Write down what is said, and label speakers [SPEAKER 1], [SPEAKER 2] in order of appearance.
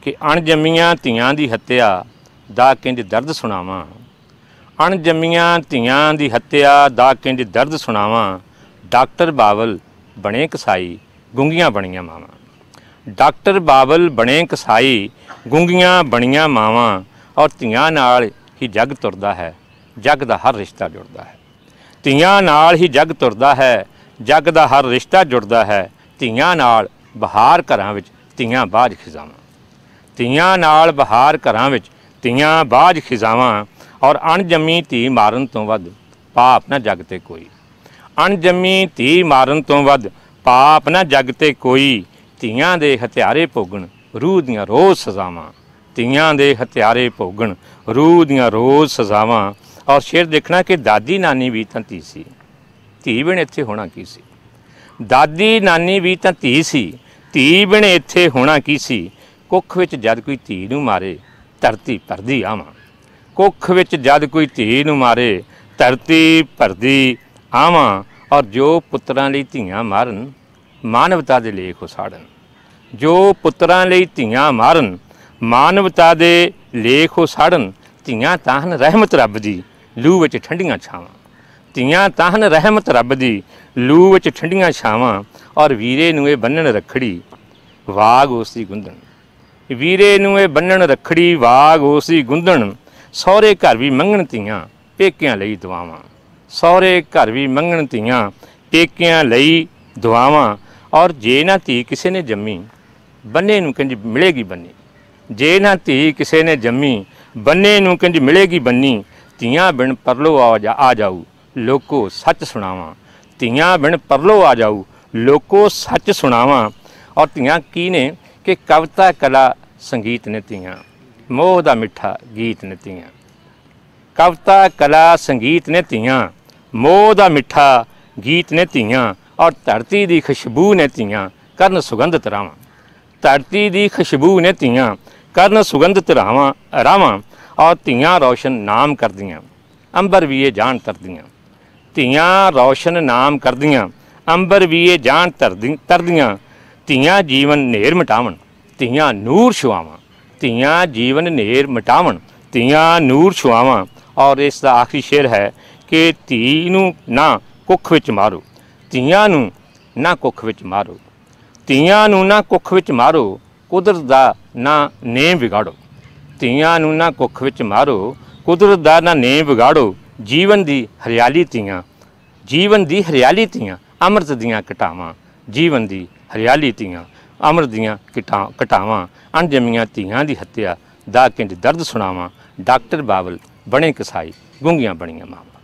[SPEAKER 1] कि अणजम्मियां धीआं दी हत्या दा किंज दर्द सुणावां। अणजम्मियां धीआं दी हत्या दा किंज दर्द सुणावां। डॉक्टर बावल बने कसाई गूंगियां बणियां मावां। डॉक्टर बावल बने कसाई गूंगियां बणियां मावां। और धीआं नाल ही जग तुरदा है, जग दा हर रिश्ता जुड़दा है। धीआं नाल ही जग तुरदा है, जग दा हर रिश्ता जुड़दा है। धीआं नाल बहार घरां विच धीआं बाज खिजावां। धीआं नाल बहार घरां विच धीआं बाज खिजावां। और अणजम्मी धी मारन तो वध पाप ना जग ते कोई। अणजम्मी धी मारन तो वध पाप ना जग ते कोई। धीआं दे हथियारे भोगण रूह दियां रोज़ सज़ावां। धीआं दे हथियारे भोगण रूह दियां रोज़ सज़ावां। और शेर देखना कि दादी नानी भी तां धी सी, धी बिन इत्थे होना की सी। दादी नानी भी तां धी सी, धी बिन इत्थे होना की सी। कुख विच जद कोई धी नूं मारे धरती भरदी आवां। कुख विच जद कोई धी नूं मारे धरती भरदी आवां। और जो पुत्रां लई धीआं मारन मानवता दे लेख उसाड़न। जो पुत्रां लई धीआं मारन मानवता दे लेख उसाड़न। धीआं ताहन रहमत रब दी लूह विच ठंडियां छावां। धीआं ताहन रहमत रब दी लूह विच ठंडियां छावां। और वीरे नूं इह बन्नण रखड़ी वाग उसदी गुंदण। वीरे नूं इह बन्नण रखड़ी वाग उसदी गुंदण। सहुरे घर भी मंगण धीआं पेकिਆਂ ਲਈ दुआवां। सहुरे घर भी मंगण धीआं पेकिਆਂ ਲਈ दुआवां। और जे ना धी किसी ने जम्मी बन्ने नूं किंज मिलेगी बन्नी। जे ना धी किसी ने जम्मी बन्ने नूं किंज मिलेगी बन्नी। धीआं बिन परलो आ जाऊ लोको सच सुणावां। धीआं बिन परलो आ जाऊ लोको सच सुणावां। और धीआं की ने कि कविता कला संगीत ने धीआं मोह दा मिठा गीत ने धीआं। कविता कला संगीत ने धीआं मोह दा मिठा गीत ने धीआं। और धरती दी खुशबू ने धीआं करन सुगंधत रावां। धरती दी खुशबू ने धीआं करन सुगंधत रावां। और धीआं रोशन नाम करदियां अंबर भी ये जान तरदियां। धीआं रोशन नाम करदियां अंबर भी ये जान तरदियां। धीआं जीवन नेर मिटावन धीआं नूर छुआवां। धीआं जीवन नेर मिटावन धीआं नूर छुआवां। और इसका आखिरी शेर है कि धी नूं ना कुख विच मारो, धीआं नूं ना कुख विच मारो। धीआं नूं ना कुख विच मारो कुदरत दा ना नेम विगाड़ो। धीआं नूं ना कुख विच मारो कुदरत दा ना नेम विगाड़ो। जीवन दी हरियाली धीआं, जीवन दी हरियाली धीआं अमृत दियां घटावां। जीवन दी हरियाली धीआं अमृत दियां घटावां। अणजम्मियां धीआं दी हत्या दा किंज दर्द सुणावां। डॉक्टर बावल बने कसाई गूंगियां बणियां मावां।